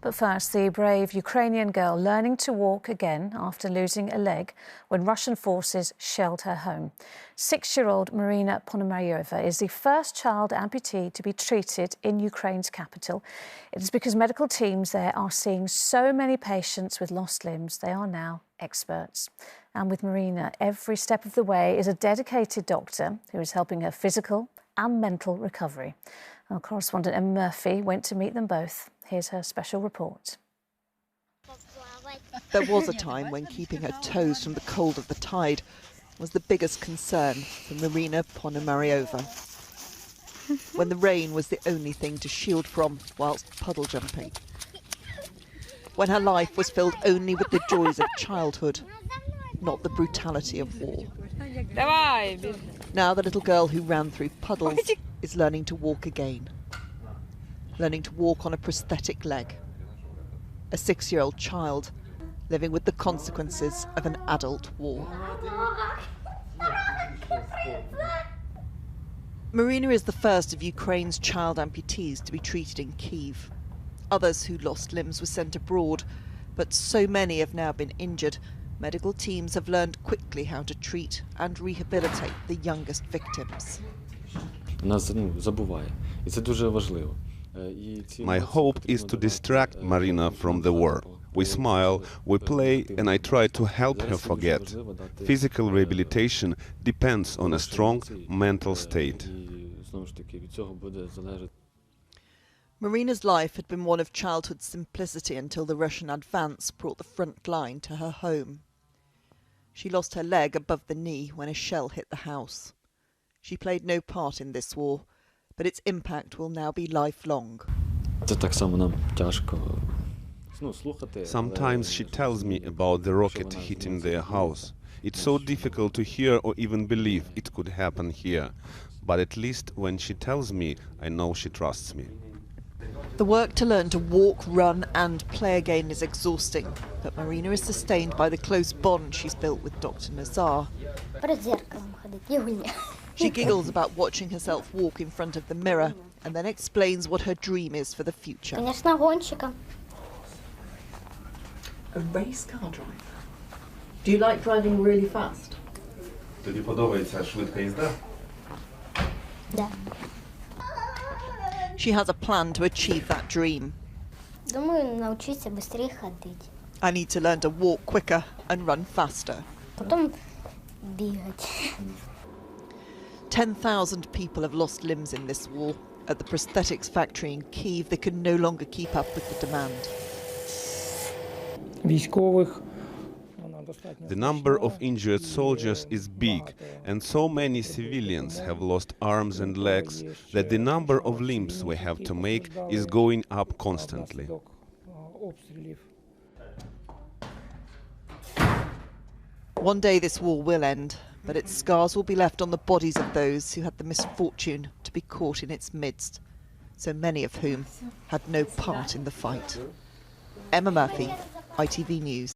But first, the brave Ukrainian girl learning to walk again after losing a leg when Russian forces shelled her home. 6-year-old Marina Ponomaryova is the first child amputee to be treated in Ukraine's capital. It is because medical teams there are seeing so many patients with lost limbs, they are now experts. And with Marina, every step of the way is a dedicated doctor who is helping her physical and mental recovery. Our correspondent Emma Murphy went to meet them both. Here's her special report. There was a time when keeping her toes from the cold of the tide was the biggest concern for Marina Ponomaryova. When the rain was the only thing to shield from whilst puddle jumping. When her life was filled only with the joys of childhood, not the brutality of war. Now the little girl who ran through puddles is learning to walk again. Learning to walk on a prosthetic leg. A 6-year-old child living with the consequences of an adult war. Marina is the first of Ukraine's child amputees to be treated in Kyiv. Others who lost limbs were sent abroad, but so many have now been injured. Medical teams have learned quickly how to treat and rehabilitate the youngest victims. My hope is to distract Marina from the war. We smile, we play, and I try to help her forget. Physical rehabilitation depends on a strong mental state. Marina's life had been one of childhood simplicity until the Russian advance brought the front line to her home. She lost her leg above the knee when a shell hit the house. She played no part in this war, but its impact will now be lifelong. Sometimes she tells me about the rocket hitting their house. It's so difficult to hear or even believe it could happen here. But at least when she tells me, I know she trusts me. The work to learn to walk, run and play again is exhausting, but Marina is sustained by the close bond she's built with Dr. Nazar. She giggles about watching herself walk in front of the mirror and then explains what her dream is for the future. A race car driver? Do you like driving really fast? She has a plan to achieve that dream. I need to learn to walk quicker and run faster. 10,000 people have lost limbs in this war. At the prosthetics factory in Kyiv, they can no longer keep up with the demand. The number of injured soldiers is big, and so many civilians have lost arms and legs that the number of limbs we have to make is going up constantly. One day this war will end, but its scars will be left on the bodies of those who had the misfortune to be caught in its midst, so many of whom had no part in the fight. Emma Murphy, ITV News.